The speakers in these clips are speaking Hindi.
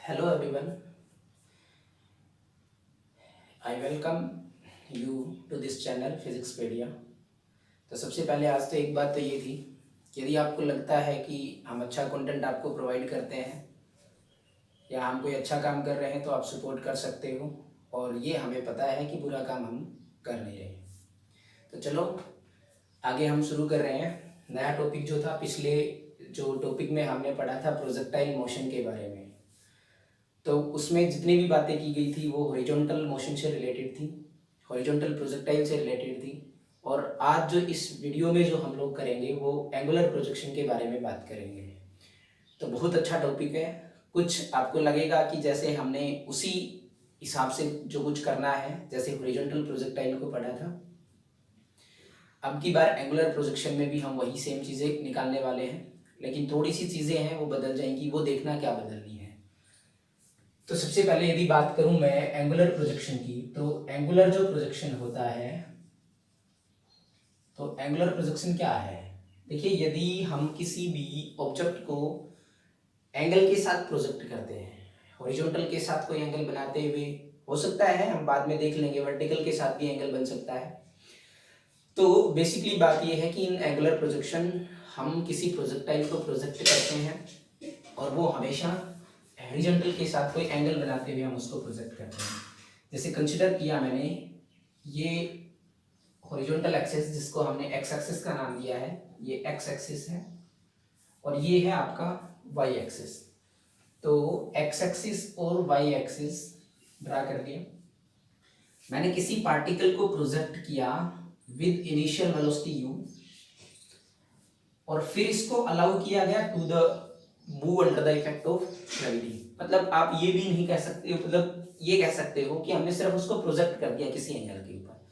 Hello everyone, I welcome you to this channel Physicspedia। तो सबसे पहले आज तो एक बात तो ये थी कि यदि आपको लगता है कि हम अच्छा कंटेंट आपको प्रोवाइड करते हैं या हम कोई अच्छा काम कर रहे हैं तो आप सपोर्ट कर सकते हो, और ये हमें पता है कि बुरा काम हम कर नहीं रहे। तो चलो आगे हम शुरू कर रहे हैं। नया टॉपिक जो था, पिछले जो टॉपिक में हमने पढ़ा था प्रोजेक्टाइल मोशन के बारे में, तो उसमें जितनी भी बातें की गई थी वो हॉरिजॉन्टल मोशन से रिलेटेड थी, हॉरिजॉन्टल प्रोजेक्टाइल से रिलेटेड थी। और आज जो इस वीडियो में जो हम लोग करेंगे वो एंगुलर प्रोजेक्शन के बारे में बात करेंगे। तो बहुत अच्छा टॉपिक है। कुछ आपको लगेगा कि जैसे हमने उसी हिसाब से जो कुछ करना है, जैसे हॉरिजॉन्टल प्रोजेक्टाइल को पढ़ा था, अब की बार एंगुलर प्रोजेक्शन में भी हम वही सेम चीज़ें निकालने वाले हैं, लेकिन थोड़ी सी चीज़ें हैं वो बदल जाएंगी। वो देखना क्या बदलनी है। तो सबसे पहले यदि बात करूं मैं एंगुलर प्रोजेक्शन की, तो एंगुलर जो प्रोजेक्शन होता है, तो एंगुलर प्रोजेक्शन क्या है। देखिए, यदि हम किसी भी ऑब्जेक्ट को एंगल के साथ प्रोजेक्ट करते हैं, हॉरिजॉन्टल के साथ कोई एंगल बनाते हुए, हो सकता है हम बाद में देख लेंगे वर्टिकल के साथ भी एंगल बन सकता है। तो बेसिकली बात यह है कि इन एंगुलर प्रोजेक्शन हम किसी प्रोजेक्टाइल को प्रोजेक्ट करते हैं और वो हमेशा हॉरिजॉन्टल के साथ कोई एंगल बनाते हुए हम उसको प्रोजेक्ट करते हैं। जैसे कंसिडर किया मैंने ये हॉरिजॉन्टल एक्सिस, जिसको हमने एक्स एक्सिस का नाम दिया है, ये एक्स एक्सिस है और ये है आपका वाई एक्सिस। तो एक्स एक्सिस और वाई एक्सिस ड्रा कर दिया। मैंने किसी पार्टिकल को प्रोजेक्ट किया विद इनिशियल वेलोसिटी u, और फिर इसको अलाउ किया गया to the move under the effect of gravity. मतलब आप ये भी नहीं कह सकते, मतलब ये कह सकते हो कि हमने सिर्फ उसको प्रोजेक्ट कर दिया किसी एंगल के ऊपर,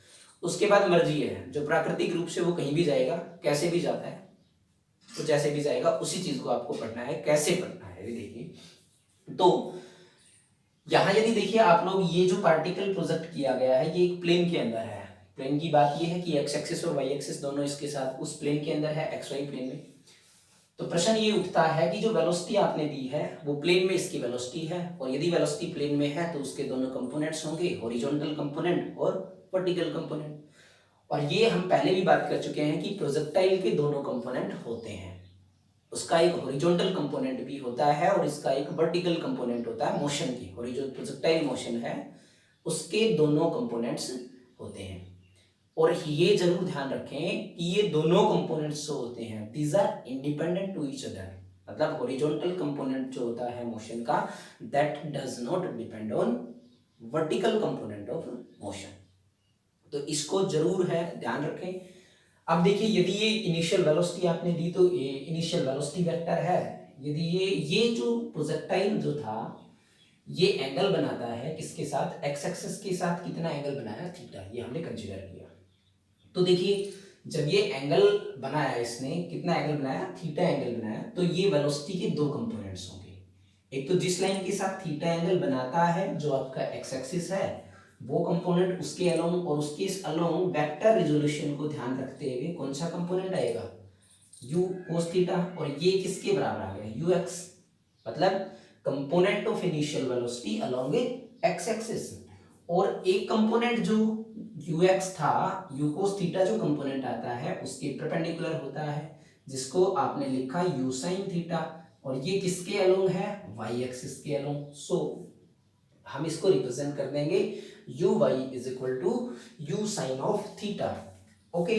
उसके बाद मर्जी है, जो प्राकृतिक रूप से वो कहीं भी जाएगा, कैसे भी जाता है, तो जैसे भी जाएगा उसी चीज को आपको पढ़ना है। कैसे पढ़ना है ये देखिए। तो यहाँ यदि देखिए आप लोग, ये जो पार्टिकल प्रोजेक्ट किया गया है ये एक प्लेन के अंदर है। प्लेन की बात ये है कि एक्स एक्सिस और वाई एक्सिस दोनों इसके साथ उस प्लेन के अंदर है, एक्स वाई प्लेन में। तो प्रश्न ये उठता है कि जो वेलोसिटी आपने दी है वो प्लेन में इसकी वेलोसिटी है, और यदि वेलोसिटी प्लेन में है तो उसके दोनों कंपोनेंट्स होंगे, हॉरिजॉन्टल कंपोनेंट और वर्टिकल कंपोनेंट। और ये हम पहले भी बात कर चुके हैं कि प्रोजेक्टाइल के दोनों कंपोनेंट होते हैं। उसका एक हॉरिजॉन्टल कंपोनेंट भी होता है और इसका एक वर्टिकल कंपोनेंट होता है। मोशन की हॉरिजॉन्टल प्रोजेक्टाइल मोशन है, उसके दोनों कंपोनेंट्स होते हैं। और ये जरूर ध्यान रखें कि ये दोनों कंपोनेंट्स जो होते हैं these are independent to each other. मतलब हॉरिजॉन्टल कंपोनेंट जो होता है मोशन का, that does not depend on vertical component of motion. तो इसको जरूर है ध्यान रखें। अब देखिए, यदि ये इनिशियल वेलोसिटी आपने दी तो ये इनिशियल वेलोसिटी वेक्टर है। यदि ये जो प्रोजेक्टाइल जो था ये एंगल बनाता है किसके साथ, एक्स एक्सिस के साथ। कितना एंगल बनाया, थीटा, ये हमने कंसीडर किया। तो देखिए, जब ये एंगल बनाया, इसने कितना एंगल बनाया, थीटा एंगल बनाया, तो ये वेलोसिटी के दो कंपोनेंट्स होंगे। एक तो जिस लाइन के साथ थीटा एंगल बनाता है जो आपका एक्स एक्सिस है, वो कंपोनेंट उसके अलोंग, और उसके अलोंग वेक्टर रिजोल्यूशन को ध्यान रखते हुए कौन सा कंपोनेंट आएगा, u cos थीटा। और ये किसके बराबर आ गया, ux, मतलब component of initial velocity along X axis. और एक कंपोनेंट जो ux था, u cos थीटा जो कंपोनेंट आता है उसके परपेंडिकुलर होता है, जिसको आपने लिखा u sin थीटा। और ये किसके अलोंग है, y एक्सिस के अलोंग। सो हम इसको रिप्रेजेंट कर देंगे uy is equal to u sin of theta. Okay,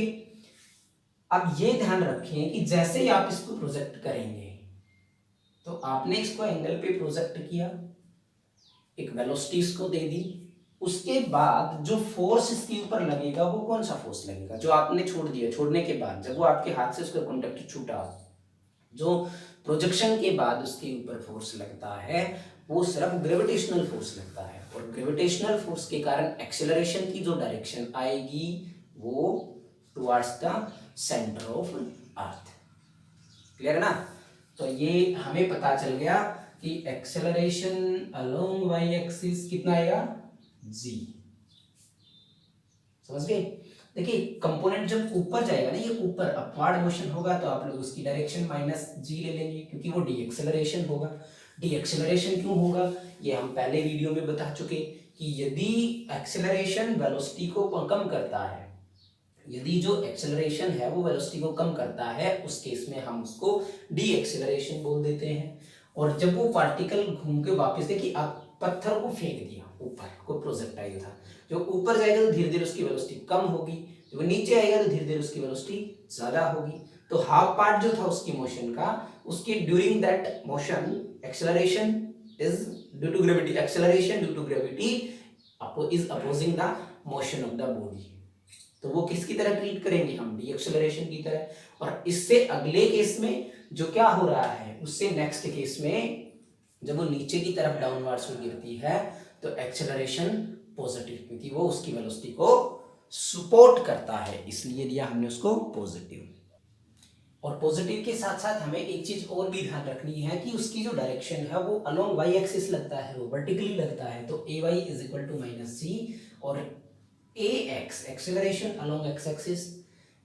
अब ये ध्यान रखें कि जैसे ही आप इसको प्रोजेक्ट करेंगे, तो आपने इसको एंगल पे प्रोजेक्ट किया, एक वेलोसिटी इसको दे दी, उसके बाद जो फोर्स इसके ऊपर लगेगा वो कौन सा फोर्स लगेगा, जो आपने छोड़ दिया, छोड़ने के बाद जब वो आपके हाथ से उसका कॉन्टेक्ट छूटा, जो प्रोजेक्शन के बाद उसके ऊपर फोर्स लगता है वो सिर्फ ग्रेविटेशनल फोर्स लगता है। और ग्रेविटेशनल फोर्स के कारण एक्सेलरेशन की जो डायरेक्शन आएगी वो towards the centre of earth. Clear है ना। तो ये हमें पता चल गया कि एक्सेलरेशन अलोंग वाई एक्सिस कितना आएगा, जी। समझ गए। देखिए, कंपोनेंट जब ऊपर जाएगा ना, ये ऊपर अपवार्ड मोशन होगा, तो आप लोग उसकी डायरेक्शन माइनस जी ले लेंगे क्योंकि वो डी एक्सेलरेशन होगा। डी एक्सेलरेशन क्यों होगा, ये हम पहले वीडियो में बता चुके कि यदि एक्सेलरेशन वेलोसिटी को कम करता है, यदि जो एक्सेलरेशन है वो वेलोसिटी को कम करता है, उस केस में हम उसको डी एक्सेलरेशन बोल देते हैं। और जब वो पार्टिकल घूम के वापस, देखिए आप पत्थर को फेंक दिया ऊपर, कोई प्रोजेक्टाइल था, जो ऊपर जाएगा तो धीरे धीरे उसकी वेलोसिटी कम होगी, जब नीचे आएगा तो धीरे धीरे उसकी वेलोसिटी ज्यादा होगी। तो हाफ पार्ट जो था उसकी मोशन का, उसके during that motion acceleration is due to gravity, acceleration due to gravity is opposing the motion of the body. तो वो किसकी तरह ट्रीट करेंगे हम, डी एक्सेलरेशन की तरह। और इससे अगले केस में जो क्या हो रहा है, उससे नेक्स्ट केस में जब वो नीचे की तरफ डाउनवर्ड्स में गिरती है तो एक्सेलरेशन पॉजिटिव, क्योंकि वो उसकी वेलोसिटी को सपोर्ट करता है, इसलिए दिया हमने उसको पॉजिटिव। और पॉजिटिव के साथ साथ हमें एक चीज और भी ध्यान रखनी है कि उसकी जो डायरेक्शन है वो अलोंग वाई एक्सिस लगता है, वो वर्टिकली लगता है। तो A Y is equal to minus G, और A X acceleration along X axis,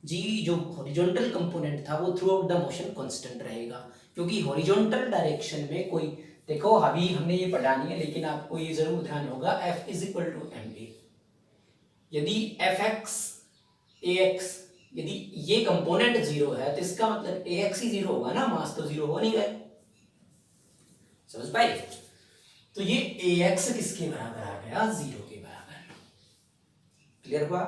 जी जो हॉरिजॉन्टल कंपोनेंट था वो throughout the motion constant रहेगा, क्योंकि हॉरिजॉन्टल डायरेक्शन में कोई, देखो अभी हमने ये पढ़ा नहीं है लेकिन आपको ये जरूर ध्यान होगा, F is equal to M A. यदि एफ एक्स ए एक्स, यदि ये कंपोनेंट जीरो है तो इसका मतलब ए एक्स ही जीरो होगा ना, मास तो जीरो हो नहीं गए, समझ पाए। तो ये ए एक्स किसके बराबर आ गया, जीरो के बराबर। क्लियर हुआ।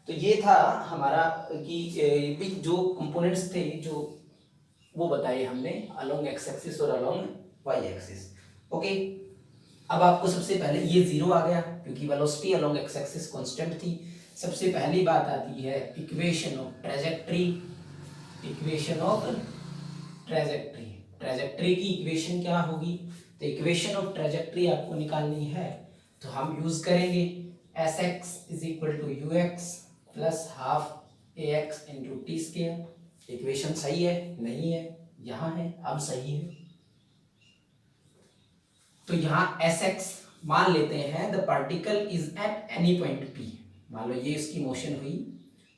तो ये था हमारा कि जो कंपोनेंट्स थे जो वो बताए हमने अलोंग एक्स एक्सिस और अलोंग वाई एक्सिस। ओके, अब आपको सबसे पहले ये जीरो आ गया क्योंकि velocity along X axis constant थी। सबसे पहली बात आती है equation of trajectory, equation of trajectory, trajectory की इक्वेशन क्या होगी, तो इक्वेशन ऑफ ट्रेजेक्टरी आपको निकालनी है तो हम यूज करेंगे S X is equal to U X plus half A X into T square. Equation सही है, नहीं है, यहाँ है, अब सही है। तो यहाँ एस एक्स मान लेते हैं the particle is at any point P, मान लो ये इसकी मोशन हुई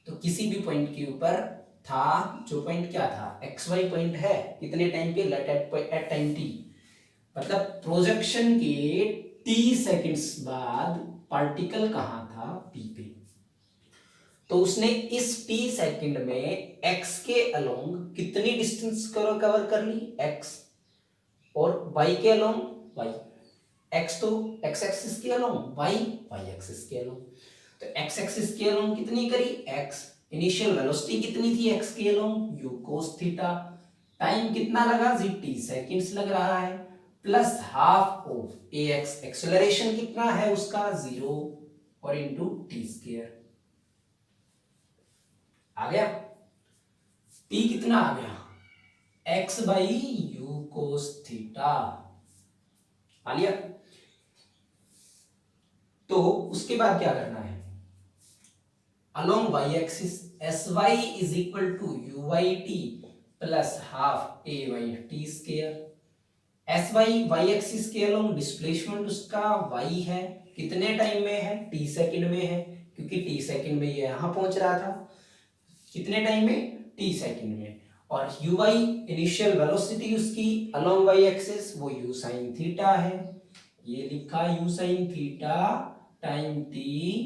तो किसी भी पॉइंट के ऊपर था, जो पॉइंट क्या था, एक्स वाई पॉइंट है, कितने टाइम पे, एट टाइम टी, मतलब प्रोजेक्शन के टी सेकंड्स बाद पार्टिकल कहाँ था, पी पे। तो उसने इस टी सेकंड में एक्स के अलोंग कितनी डिस्टेंस कवर कर ली, एक्स, और वाई के अलोंग वाई, एक्स तो एक्स एक्सिस के अलोंग, वाई वाई एक्सिस के अलोंग। तो एक्स एक्सिस के अलोंग कितनी करी, एक्स, इनिशियल वेलोसिटी कितनी थी एक्स के along, you cos theta, time कितना लगा जी, टी सेकंड्स लग रहा है, plus half of A X, acceleration कितना है उसका, जीरो, और इनटू टी स्क्वायर। आ गया, टी कितना आ गया, X by U cos theta, आ लिया। तो उसके बाद क्या करना है, along Y axis S Y is equal to U Y T plus half A Y T square. S Y Y axis के अलोंग डिस्प्लेसमेंट उसका वाई है, कितने टाइम में है, टी सेकंड में है, क्योंकि टी सेकंड में ये यहां पहुंच रहा था, कितने टाइम में, टी सेकंड में। और यू वाई इनिशियल वेलोसिटी उसकी अलोंग वाई एक्सिस वो यू साइन थीटा है, ये लिखा you sine theta time T,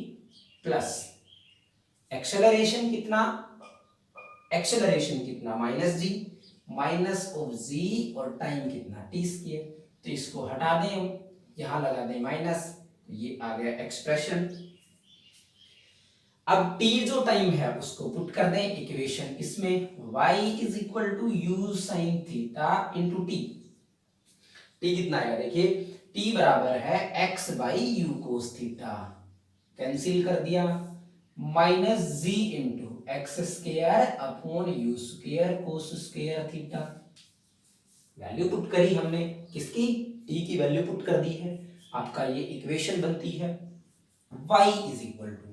plus acceleration कितना, एक्सेलरेशन कितना माइनस जी, माइनस ऑफ जी, और टाइम कितना टी स्क्वायर। तो इसको हटा दें हम, यहां लगा दें माइनस, तो ये आ गया एक्सप्रेशन। अब t जो टाइम है उसको पुट कर दें इक्वेशन इसमें, y is equal to U sine theta into T, T कितना आएगा देखिए, t बराबर है x by U cos theta, cancel कर दिया, minus G into X square upon U square cos square theta. Value put करी हमने, किसकी, t की वैल्यू पुट कर दी है, आपका ये इक्वेशन बनती है y is equal to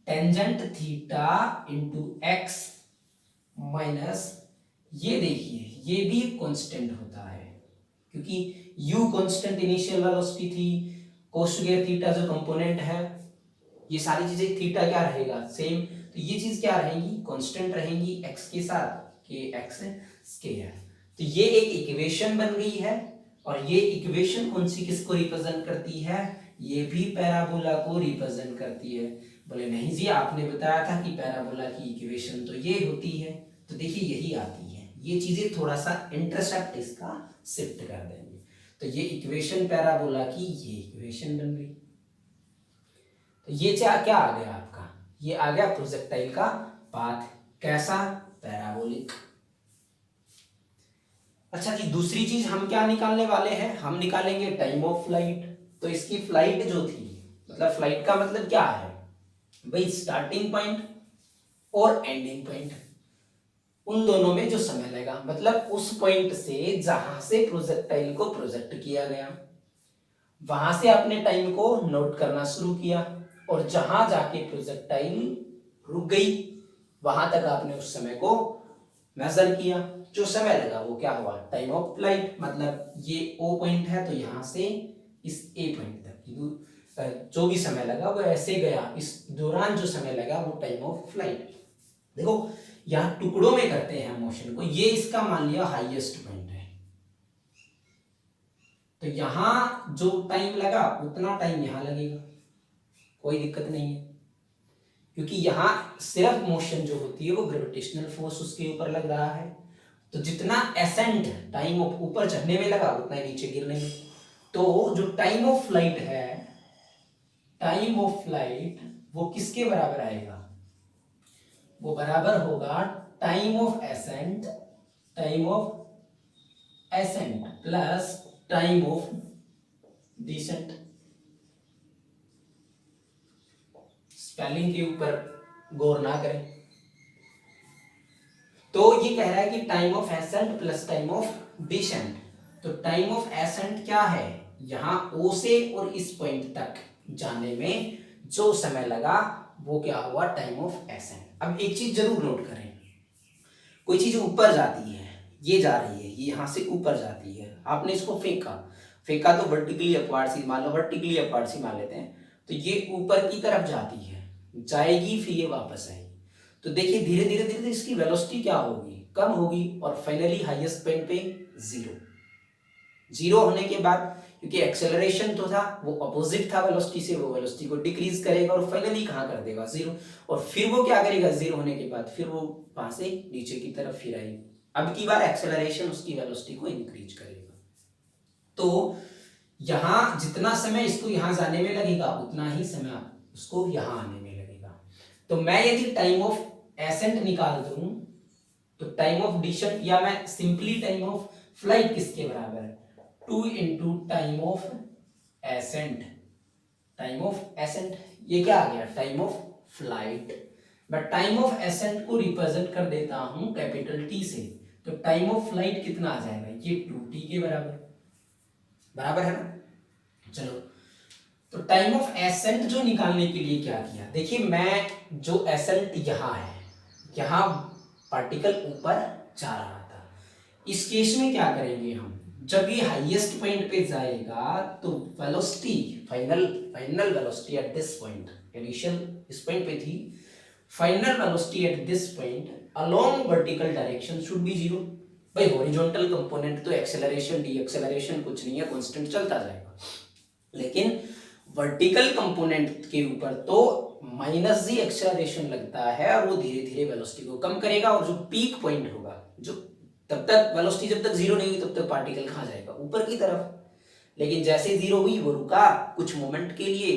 tangent theta into X minus, ये देखिए ये भी कांस्टेंट होता है क्योंकि u कांस्टेंट इनिशियल वेलोसिटी थी, कोस स्क्वायर थीटा जो कंपोनेंट है, ये सारी चीजें थीटा क्या रहेगा सेम, तो ये चीज क्या रहेंगी, कांस्टेंट रहेंगी x के साथ, के एक्स स्क्वायर। तो ये एक इक्वेशन बन गई है और ये इक्वेशन कौन सी किसको रिप्रेजेंट करती है, ये भी पैराबोला को रिप्रेजेंट करती है। बोले नहीं जी आपने बताया था कि पैराबोला की इक्वेशन तो ये होती है, तो देखिए यही आती है। ये चीजें थोड़ा सा इंटरसेप्ट इसका शिफ्ट कर देंगे, तो ये इक्वेशन पैराबोला की ये इक्वेशन बन गई। तो ये क्या क्या आ गया आपका, ये आ गया प्रोजेक्टाइल का पाथ, कैसा, पैराबोलिक। अच्छा जी दूसरी चीज हम क्या निकालने वाले हैं, हम निकालेंगे टाइम ऑफ फ्लाइट। तो इसकी फ्लाइट जो थी, मतलब फ्लाइट का मतलब क्या है भाई, स्टार्टिंग पॉइंट और एंडिंग पॉइंट, उन दोनों में जो समय लगा, मतलब उस पॉइंट से जहां से प्रोजेक्टाइल को प्रोजेक्ट किया गया, वहां से अपने टाइम को नोट करना शुरू किया, और जहां जाके प्रोजेक्टाइल रुक गई वहां तक आपने उस समय को मेजर किया, जो समय लगा वो क्या हुआ, टाइम ऑफ फ्लाइट। मतलब ये ओ पॉइंट है, तो यहां से इस ए पॉइंट तक जो भी समय लगा वो ऐसे गया, इस दौरान जो समय लगा वो टाइम ऑफ फ्लाइट। देखो यहाँ टुकड़ों में करते हैं मोशन को, ये इसका मान लिया हाईएस्ट पॉइंट है, तो यहां जो टाइम लगा उतना टाइम यहां लगेगा, कोई दिक्कत नहीं है, क्योंकि यहां सिर्फ मोशन जो होती है वो ग्रेविटेशनल फोर्स उसके ऊपर लग रहा है, तो जितना एसेंट टाइम ऑफ ऊपर चढ़ने में लगा उतना ही नीचे गिरने में। तो जो टाइम ऑफ फ्लाइट है, टाइम ऑफ फ्लाइट वो किसके बराबर आएगा, वो बराबर होगा time of ascent, time of ascent plus time of descent. Spelling के ऊपर गौर ना करें। तो ये कह रहा है कि time of ascent plus time of descent. तो टाइम ऑफ एसेंट क्या है, यहां ओ से और इस पॉइंट तक जाने में जो समय लगा वो क्या हुआ, टाइम ऑफ एसेंट। अब एक चीज जरूर नोट करें, कोई चीज ऊपर जाती है, ये जा रही है, ये यहां से ऊपर जाती है, आपने इसको फेंका, फेंका तो वर्टिकली अपवार्ड सी मान लो, वर्टिकली अपवार्ड सी मान लेते हैं, तो ये ऊपर की तरफ जाती है, जाएगी फिर ये वापस आएगी, तो देखिए धीरे धीरे धीरे धीरे इसकी वेलोसिटी क्या होगी, कम होगी, और फाइनली हाईएस्ट पॉइंट पे जीरो। जीरो होने के बाद क्योंकि एक्सेलरेशन तो था वो अपोजिट था वेलोसिटी से, वो वेलोसिटी को डिक्रीज करेगा और फाइनली कहां कर देगा, जीरो। और फिर वो क्या करेगा, जीरो होने के बाद फिर वो वहां से नीचे की तरफ फिर आएगी, अब की बार एक्सेलरेशन उसकी वेलोसिटी को इंक्रीज करेगा। तो यहां जितना समय इसको यहां जाने में लगेगा उतना ही समय उसको यहां आने में लगेगा। तो मैं यदि टाइम ऑफ एसेंट निकाल दूं तो टाइम ऑफ डिसेंट, या मैं सिंपली टाइम ऑफ फ्लाइट किसके बराबर है, 2 into time of ascent, time of accent ये क्या आ गया, टाइम ऑफ फ्लाइट। मैं टाइम ऑफ एसेंट को रिप्रेजेंट कर देता हूं कैपिटल टी से, तो टाइम ऑफ फ्लाइट कितना आ जाएगा, ये 2t के बराबर, बराबर है ना। चलो तो टाइम ऑफ एसेंट जो निकालने के लिए क्या किया, देखिए मैं जो एसेंट यहां है, यहां पार्टिकल ऊपर जा रहा था, इस केस में क्या करेंगे हम, जब ये हाईएस्ट पॉइंट पे जाएगा तो velocity, final velocity at this point, initial इस पॉइंट पे थी, final velocity at this point along vertical direction should be zero. भाई हॉरिजॉन्टल कंपोनेंट तो एक्सेलरेशन डी एक्सेलरेशन कुछ नहीं है, कांस्टेंट चलता जाएगा, लेकिन वर्टिकल कंपोनेंट के ऊपर तो माइनस जी एक्सेलरेशन लगता है और वो धीरे धीरे वेलोसिटी को कम करेगा, और जो पीक पॉइंट होगा, जो तब तक वेलोसिटी जब तक जीरो नहीं हुई तब तक पार्टिकल कहां जाएगा, ऊपर की तरफ, लेकिन जैसे जीरो हुई वो रुका कुछ मोमेंट के लिए,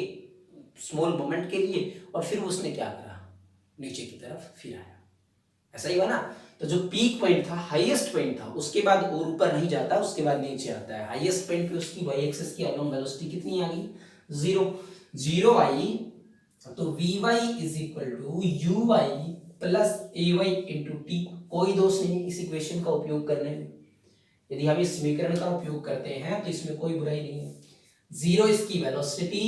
स्मॉल मोमेंट के लिए, और फिर उसने क्या करा, नीचे की तरफ फिर आया, ऐसा ही हुआ ना। तो जो पीक पॉइंट था, हाईएस्ट पॉइंट था, उसके बाद और ऊपर नहीं जाता, उसके बाद नीचे आता है, हाईएस्ट पॉइंट पे उसकी वाई एक्सिस की अलोंग वेलोसिटी कितनी आ गई, जीरो, जीरो आई, तो V Y is equal to U Y plus A Y into T. कोई दोष नहीं इस इक्वेशन का उपयोग करने में, यदि हम इस समीकरण का उपयोग करते हैं तो इसमें कोई बुराई नहीं है। जीरो इसकी वेलोसिटी,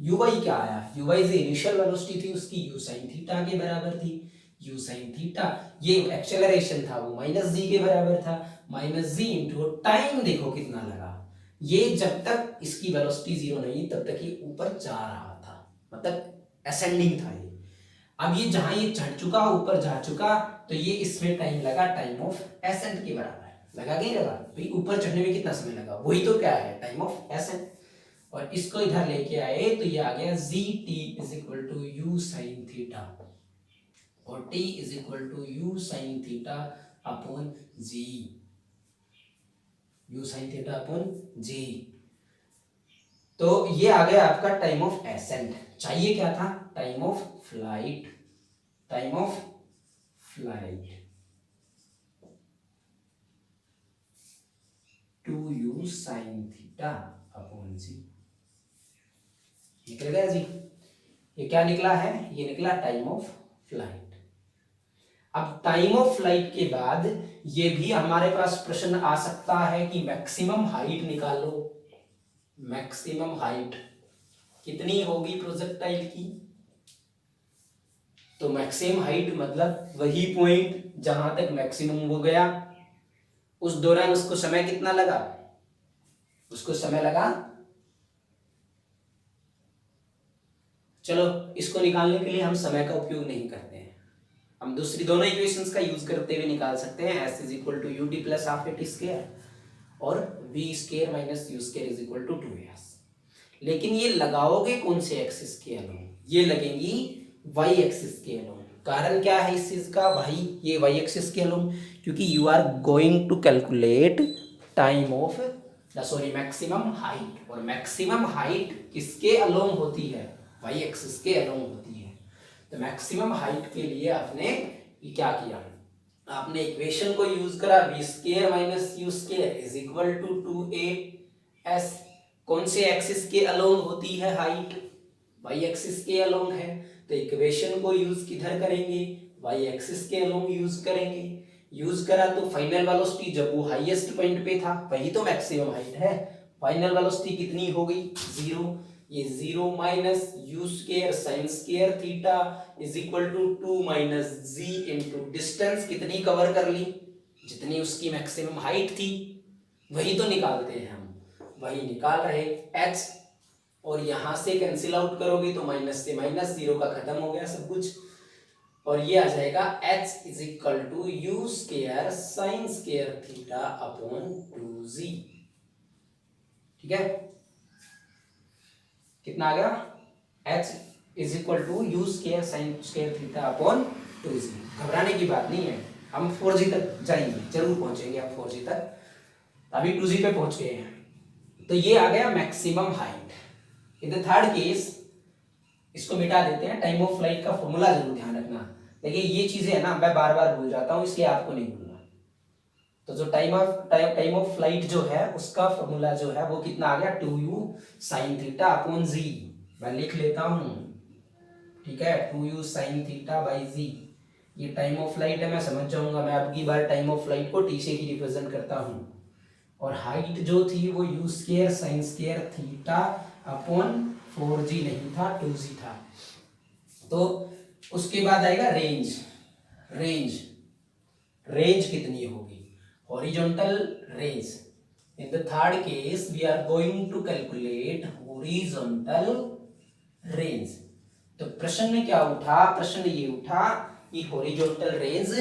यू वाई क्या आया, यू वाई जो इनिशियल वेलोसिटी थी उसकी यू साइन थीटा के बराबर थी, यू साइन थीटा, ये एक्सेलरेशन था वो माइनस जी के बराबर था, माइनस जी इंटू टाइम देखो कितना लगा, ये जब तक इसकी वेलोसिटी जीरो नहीं तब तक ये ऊपर जा रहा था, मतलब असेंडिंग था ये। अब ये जहां ये चढ़ चुका ऊपर जा चुका, तो ये इसमें टाइम लगा टाइम ऑफ एसेंट के बराबर। लगा कि नहीं लगा भाई, ऊपर चढ़ने में कितना समय लगा, वही तो क्या है टाइम ऑफ एसेंट। और इसको इधर लेके आए तो ये आ गया G T is equal to U sine theta, और T is equal to U sine theta upon G, U sine theta upon जी। तो ये आ गया आपका टाइम ऑफ एसेंट। चाहिए क्या था, time of flight, time of flight 2u sine theta upon G. निकल गया जी। ये क्या निकला है, ये निकला टाइम ऑफ फ्लाइट। अब टाइम ऑफ फ्लाइट के बाद ये भी हमारे पास प्रश्न आ सकता है कि मैक्सिमम हाइट निकालो। मैक्सिमम हाइट कितनी होगी प्रोजेक्टाइल की, तो मैक्सिमम हाइट मतलब वही पॉइंट जहां तक मैक्सिमम हो गया, उस दौरान उसको समय कितना लगा, उसको समय लगा, चलो इसको निकालने के लिए हम समय का उपयोग नहीं करते हैं, हम दूसरी दोनों इक्वेशंस का यूज करते हुए निकाल सकते हैं। s is equal to U D plus half at square और v square minus U square is equal to 2s। लेकिन ये लगाओगे कौन से एक्सिस के अलोंग, ये लगेंगी y एक्सिस के अलोंग। कारण क्या है इस चीज का भाई, ये y एक्सिस के अलोंग, क्योंकि you are going to calculate time of sorry maximum height, और मैक्सिमम हाइट किसके अलोंग होती है, y एक्सिस के अलोंग होती है। तो मैक्सिमम हाइट के लिए आपने क्या किया, आपने इक्वेशन को यूज करा v square minus U square is equal to 2as। कौन से एक्सिस के अलोंग होती है हाइट, y एक्सिस के अलोंग है, तो इक्वेशन को यूज किधर करेंगे, y एक्सिस के अलोंग यूज करेंगे। यूज करा तो फाइनल वेलोसिटी जब वो हाईएस्ट पॉइंट पे था, वही तो मैक्सिमम हाइट है, फाइनल वेलोसिटी कितनी हो गई 0। ये 0 minus U square sine square theta is equal to 2 minus G into distance, कितनी कवर कर ली, जितनी उसकी मैक्सिमम हाइट थी, वही तो निकालते हैं हम, वही निकाल रहे h। और यहां से कैंसिल आउट करोगे तो माइनस से माइनस, जीरो का खत्म हो गया सब कुछ, और ये आ जाएगा h is equal to U square sine square theta upon 2g। ठीक है, कितना आ गया, h is equal to U square sine square theta upon 2g। घबराने की बात नहीं है, हम 4g तक जाएंगे, जरूर पहुंचेंगे हम 4g तक, अभी 2g पे पहुंच गए हैं। तो ये आ गया maximum height. In the third case, इसको मिटा देते हैं, टाइम ऑफ फ्लाइट का फॉर्मूला जरूर ध्यान रखना। देखिए ये चीजें है ना मैं बार बार भूल जाता हूँ, इसलिए आपको नहीं भूलना। तो जो टाइम ऑफ फ्लाइट जो है उसका फॉर्मूला जो है वो कितना आ गया, 2u साइन थीटा अपॉन जी। मैं लिख लेता हूँ, ठीक है, 2u साइन थीटा बाई जी। ये टाइम ऑफ फ्लाइट है, मैं समझ जाऊंगा, मैं अब की बार टाइम ऑफ फ्लाइट को टी से ही रिप्रेजेंट करता हूँ। और हाइट जो थी वो you square sine square theta upon 4g नहीं था 2g था। तो उसके बाद आएगा रेंज। रेंज रेंज कितनी होगी, horizontal range. In the third case we are going to calculate horizontal range. तो प्रश्न में क्या उठा, प्रश्न ये उठा कि हॉरिजॉन्टल रेंज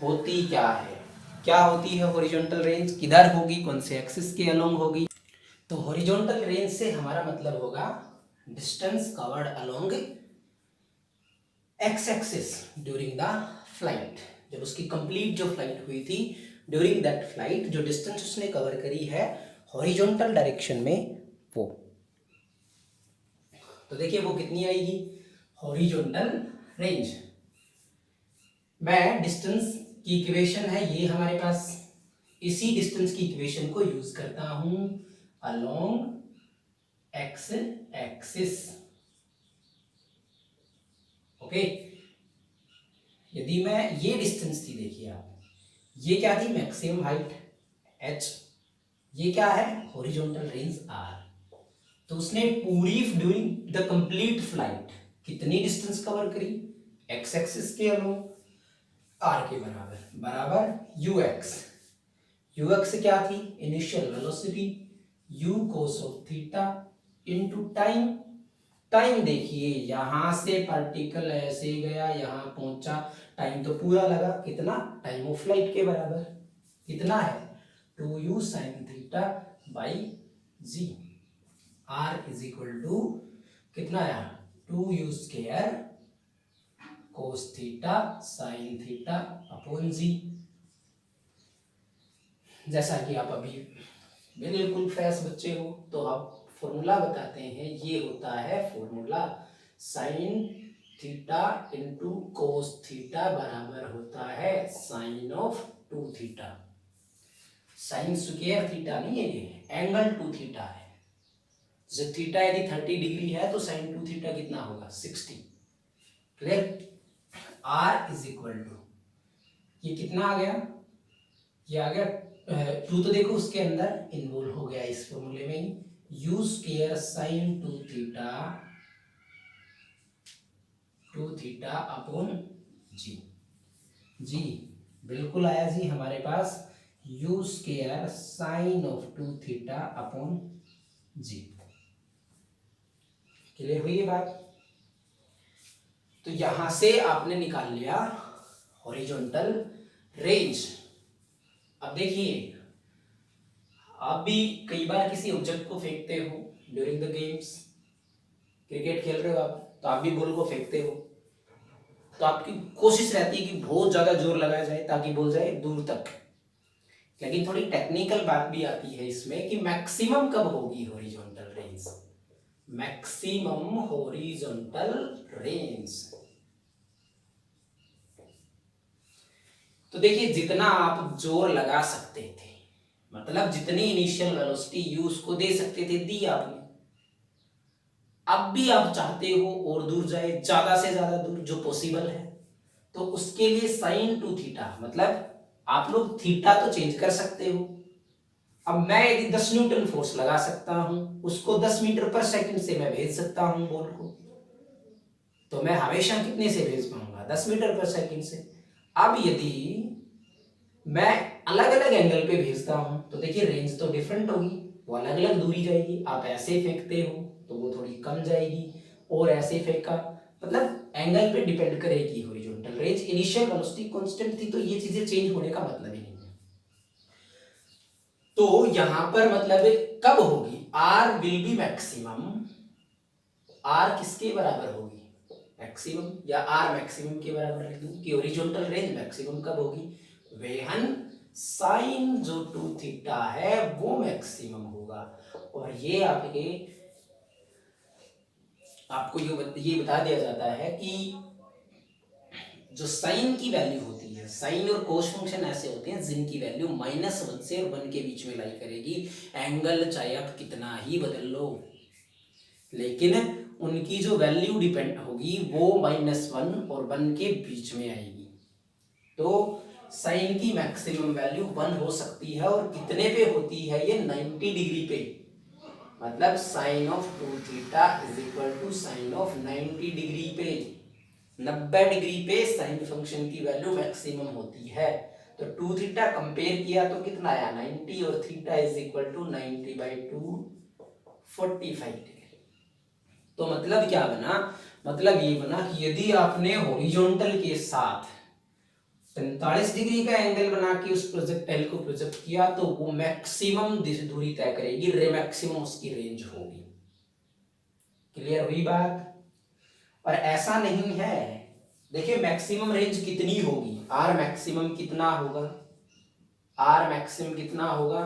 होती क्या है, क्या होती है हॉरिजॉन्टल रेंज, किधर होगी, कौन से एक्सिस के अलोंग होगी। तो हॉरिजॉन्टल रेंज से हमारा मतलब होगा distance covered along X axis during the flight. जब उसकी कंप्लीट जो फ्लाइट हुई थी, ड्यूरिंग दैट फ्लाइट जो डिस्टेंस उसने कवर करी है हॉरिजॉन्टल डायरेक्शन में, वो तो देखिए वो कितनी आएगी, हॉरिजॉन्टल रेंज। मैं डिस्टेंस की इक्वेशन है ये हमारे पास, इसी डिस्टेंस की इक्वेशन को यूज करता हूं अलोंग एक्स एक्सिस। ओके, यदि मैं ये डिस्टेंस थी, देखिए आप, ये क्या थी मैक्सिमम हाइट h, ये क्या है हॉरिजॉन्टल रेंज r। तो उसने पूरी ड्यूरिंग द कंप्लीट फ्लाइट कितनी डिस्टेंस कवर करी, x एक्सिस के अलोंग r के बराबर, बराबर ux। ux क्या थी initial velocity u cos of theta into time. Time देखिए यहां से पार्टिकल ऐसे गया यहां पहुंचा, टाइम तो पूरा लगा, कितना, टाइम ऑफ फ्लाइट के बराबर, कितना है 2u sine theta by g. R is equal to कितना आया 2u square cos theta sine theta upon g. जैसा कि आप अभी बिल्कुल फ्रेश बच्चे हो तो आप फॉर्मूला बताते हैं, ये होता है formula sine theta into cos theta बराबर होता है sine of 2 theta. Sine square theta नहीं है, ये एंगल 2 थीटा है। जब थीटा यदि 30 डिग्री है तो साइन 2 थीटा कितना होगा 60। Clear. R is equal to ये कितना आ गया, ये आ गया 2 तो देखो उसके अंदर इन्वॉल्व हो गया इस फॉर्मूले में ही, u square sine 2 theta upon g. जी बिल्कुल आया जी हमारे पास u square sine of 2 theta upon g. Clear हुई ये बात। तो यहां से आपने निकाल लिया हॉरिजॉन्टल रेंज। अब देखिए, आप भी कई बार किसी ऑब्जेक्ट को फेंकते हो ड्यूरिंग द गेम्स, क्रिकेट खेल रहे हो आप तो आप भी बॉल को फेंकते हो, तो आपकी कोशिश रहती है कि बहुत ज्यादा जोर लगाया जाए ताकि बॉल जाए दूर तक। लेकिन थोड़ी टेक्निकल बात भी आती है इसमें कि मैक्सिमम कब होगी horizontal range. Maximum horizontal range तो देखिए जितना आप जोर लगा सकते थे, मतलब जितनी इनिशियल वेलोसिटी यू उसको दे सकते थे दी आपने। अब भी आप चाहते हो और दूर जाए, ज्यादा से ज्यादा दूर जो पॉसिबल है, तो उसके लिए साइन 2 थीटा मतलब आप लोग थीटा तो चेंज कर सकते हो। अब मैं यदि 10 न्यूटन फोर्स लगा सकता हूं, उसको 10 मीटर पर सेकंड से मैं भेज सकता हूं बॉल को, तो मैं हमेशा कितने से भेज पाऊंगा 10 मीटर पर सेकंड से। अब यदि मैं अलग अलग एंगल पे भेजता हूं तो देखिए रेंज तो डिफरेंट होगी, वो अलग अलग दूरी जाएगी। आप ऐसे फेंकते हो तो वो थोड़ी कम जाएगी, और ऐसे फेंका, मतलब एंगल पे डिपेंड करेगी horizontal range. Initial velocity constant थी तो ये चीजें चेंज होने का मतलब ही नहीं है। तो यहां पर मतलब कब होगी, R will be maximum. R किसके बराबर होगी मैक्सिमम, या आर मैक्सिमम के बराबर लिख दूं कि हॉरिजॉन्टल रेंज मैक्सिमम कब होगी, वेहन साइन जो 2 थीटा है वो मैक्सिमम होगा। और ये आपको ये बता दिया जाता है कि जो साइन की वैल्यू होती है, साइन और कोस फंक्शन ऐसे होते हैं जिनकी वैल्यू -1 से और 1 के बीच में लाई करेगी। एंगल चाहे आप कितना ही बदल लो, लेकिन उनकी जो वैल्यू डिपेंड होगी वो -1 और 1 के बीच में आएगी। तो साइन की मैक्सिमम वैल्यू 1 हो सकती है, और कितने पे होती है ये 90 डिग्री पे, मतलब sine of 2 theta is equal to sine of 90 degree पे। 90 डिग्री पे साइन फंक्शन की वैल्यू मैक्सिमम होती है। तो 2 थीटा कंपेयर किया तो कितना आया 90, और theta is equal to 90/2 45 degree. तो मतलब क्या बना, मतलब ये बना कि यदि आपने हॉरिजॉन्टल के साथ 45 डिग्री का एंगल बना के उस प्रोजेक्टाइल को प्रोजेक्ट किया तो वो मैक्सिमम दूरी तय करेगी, मैक्सिमम उसकी रेंज होगी। क्लियर हुई बात। और ऐसा नहीं है, देखिए मैक्सिमम रेंज कितनी होगी, आर मैक्सिमम कितना होगा, आर मैक्सिमम कितना होगा,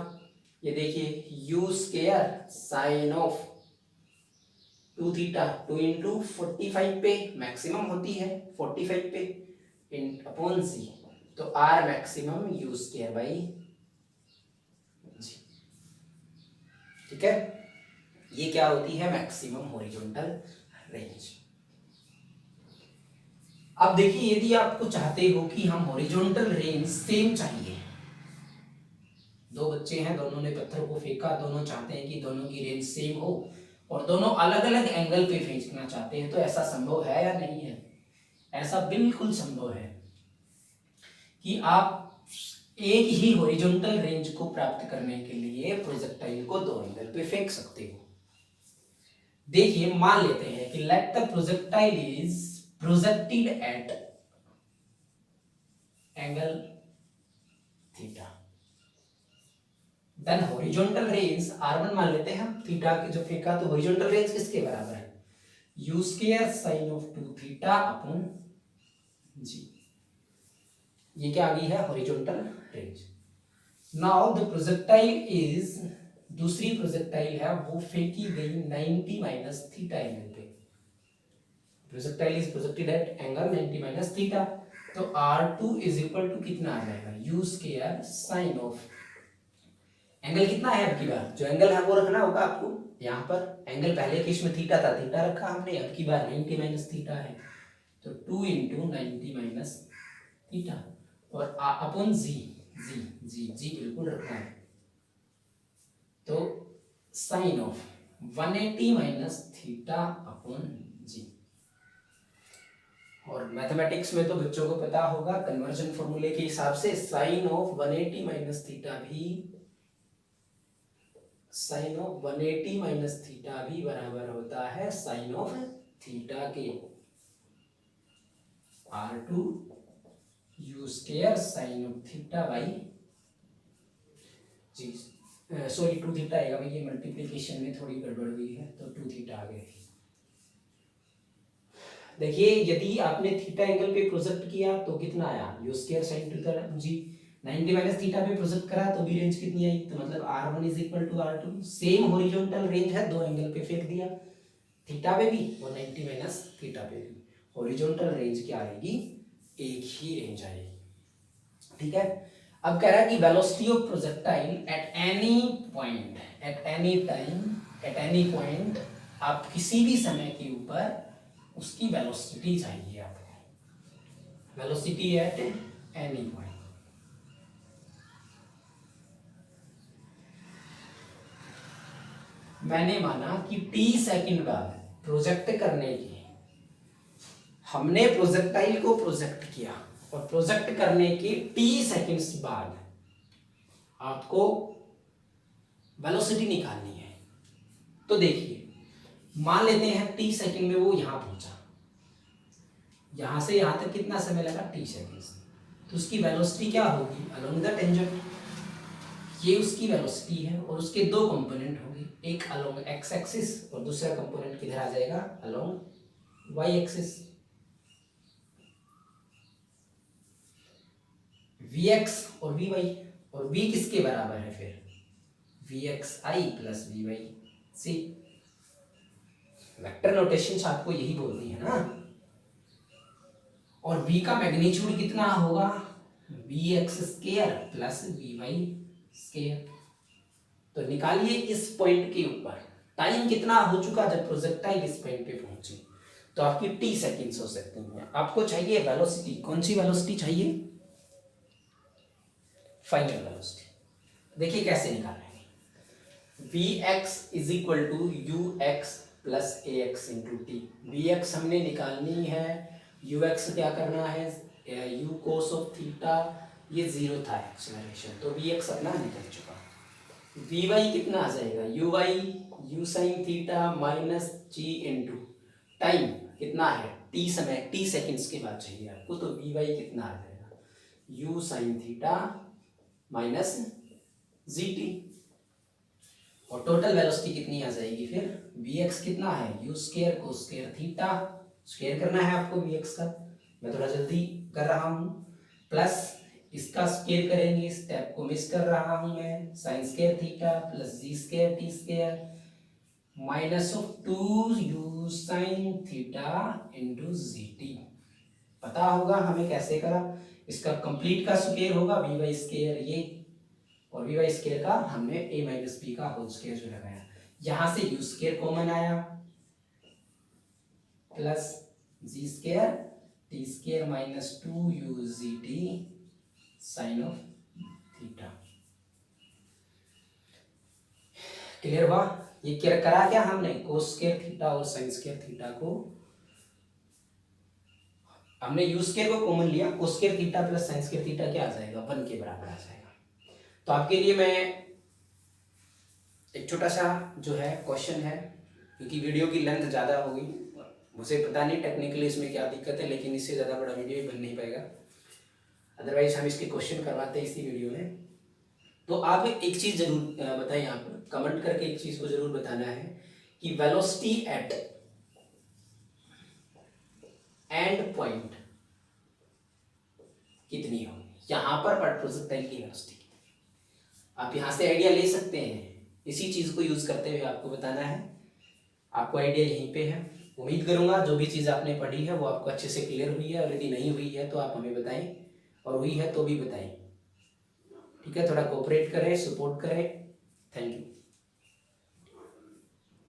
ये देखिए you square sine of 2 theta 2 into 45 पे मैक्सिमम होती है 45 पे इन अपॉन जी। तो R maximum u square by g. ठीक है, ये क्या होती है मैक्सिमम हॉरिजॉन्टल रेंज। अब देखिए यदि आपको चाहते हो कि हम हॉरिजॉन्टल रेंज सेम चाहिए, दो बच्चे हैं, दोनों ने पत्थर को फेंका, दोनों चाहते हैं कि दोनों की रेंज सेम हो और दोनों अलग अलग एंगल पे फेंकना चाहते हैं, तो ऐसा संभव है या नहीं है। ऐसा बिल्कुल संभव है कि आप एक ही हॉरिजॉन्टल रेंज को प्राप्त करने के लिए प्रोजेक्टाइल को दो एंगल पे फेंक सकते हो। देखिए मान लेते हैं कि let the projectile is projected at angle theta. Then horizontal range r1 मान लेते हैं हम, थीटा के जो फेंका, तो हॉरिजॉन्टल रेंज किसके बराबर है, u square sine of 2 theta upon g। ये क्या आ गई है, horizontal range. Now the projectile is, दूसरी प्रोजेक्टाइल है वो फेंकी गई 90 माइनस थीटा एंगल पे। Projectile is projected at angle 90 minus theta, तो r2 इज इक्वल टू कितना आ जाएगा, u square sine of, angle कितना है अब की बार, जो एंगल है वो रखना होगा आपको यहाँ पर। एंगल पहले केस में थीटा था, थीटा रखा हमने, अब की बार 90 माइनस थीटा है, तो 2 इंटू 90 माइनस थीटा और अपॉन जी, जी बिल्कुल रखना है। तो sine of 180 minus theta upon g. और मैथमेटिक्स में तो बच्चों को पता होगा कन्वर्जन फॉर्मूले के हिसाब से साइन ऑफ 180 माइनस थीटा भी, साइन ऑफ 180 माइनस थीटा भी बराबर होता है साइन ऑफ थीटा के, r2 u square sine of theta by G, sorry 2 theta आएगा भाई, ये मल्टीप्लिकेशन में थोड़ी गड़बड़ हुई है तो 2 थीटा आ गए। देखिए यदि आपने थीटा एंगल पे प्रोजेक्ट किया तो कितना आया, u square sine theta G, 90 minus theta पे प्रोजेक्ट करा तो भी रेंज कितनी आई, तो मतलब r1 is equal to r2, same horizontal range है, दो एंगल पे फेंक दिया, थीटा पे भी और 90 माइनस थीटा पे भी, हॉरिजॉन्टल रेंज क्या आएगी, एक ही रेंज आएगी। ठीक है, अब कह रहा है कि velocity of projectile at any point, at any time, at any point, आप किसी भी समय के ऊपर उसकी वेलोसिटी चाहिए आपको, वेलोसिटी एट एनी पॉइंट। मैंने माना कि t सेकंड बाद प्रोजेक्ट करने के, हमने प्रोजेक्टाइल को प्रोजेक्ट किया और प्रोजेक्ट करने के t सेकंड्स बाद आपको वेलोसिटी निकालनी है। तो देखिए मान लेते हैं t सेकंड में वो यहां पहुंचा, यहां से यहां तक कितना समय लगा, t सेकंड्स, तो उसकी वेलोसिटी क्या होगी, अलोंग द टेंजेंट, ये उसकी वेलोसिटी है और उसके दो कंपोनेंट होंगे, एक अलोंग x एक्सिस और दूसरा कंपोनेंट किधर आ जाएगा, अलोंग y एक्सिस। vx और vy, और v किसके बराबर है फिर, vxi plus vyc। Vector notation आपको यही बोलनी है ना। और v का मैग्नीट्यूड कितना होगा, vx square plus vy square. तो निकालिए इस पॉइंट के ऊपर टाइम कितना हो चुका जब प्रोजेक्टाइल इस पॉइंट पे पहुंची, तो आपकी t सेकंड्स हो सकते हैं। आपको चाहिए वेलोसिटी, कौन सी वेलोसिटी चाहिए, फाइनल वेलोसिटी। देखिए कैसे निकालेंगे, vx is equal to ux plus ax into T. vx हमने निकालनी है, ux क्या करना है, u कोस ऑफ थीटा, ये जीरो था एक्सेलरेशन, तो vx अपना निकल चुका। vy कितना आ जाएगा, uy u sine theta minus g into time कितना है, t समय, t सेकंड्स के बाद चाहिए आपको, तो vy कितना आ जाएगा, u sine theta minus G T. और टोटल वेलोसिटी कितनी आ जाएगी फिर, vx कितना है, u square cos square theta, square करना है आपको vx का, मैं थोड़ा जल्दी कर रहा हूँ, प्लस इसका स्क्वायर करेंगे, स्टेप को मिस कर रहा हूँ मैं, sine square theta plus G square T square minus of 2u sine theta into G T. पता होगा हमें कैसे करा, इसका कंप्लीट का स्क्वायर होगा वी वाई स्क्वायर ये, और वी वाई स्क्वायर का हमने a माइनस बी का होल स्क्वायर जो लगाया, यहां से यू स्क्वायर कॉमन आया plus G square T square minus 2u G T sine of theta. Clear हुआ, ये क्या करा, क्या हमने कोस स्क्वायर थीटा और साइन स्क्वायर थीटा को हमने यू स्क्वायर को कॉमन लिया, cos square theta plus sine square theta क्या आ जाएगा, 1 के बराबर आ जाएगा। तो आपके लिए मैं एक छोटा सा जो है क्वेश्चन है, क्योंकि वीडियो की लेंथ ज़्यादा होगी, मुझे पता नहीं टेक्निकली इसमें क्या दिक्कत है, लेकिन इससे ज़्यादा बड़ा वीडियो ही बन नहीं पाएगा, अदरवाइज हम इसके क्वेश्चन करवाते हैं इसी वीडियो में। तो आप एक चीज जरूर बताएं, यहाँ पर कमेंट करके एक चीज को जरूर बताना है कि वेलोसिटी एट एंड पॉइंट कितनी हो, यहाँ पर प्रोजेक्टाइल की वेलोसिटी कितनी है। आप यहाँ से आइडिया ले सकते हैं, इसी चीज को यूज करते हुए आपको बताना है। आपको आइडिया यहीं पे है। उम्मीद करूंगा जो भी चीज़ आपने पढ़ी है वो आपको अच्छे से क्लियर हुई है, और यदि नहीं हुई है तो आप हमें बताएं, और हुई है तो भी बताएं। ठीक है, थोड़ा कोऑपरेट करें, सपोर्ट करें। Thank you.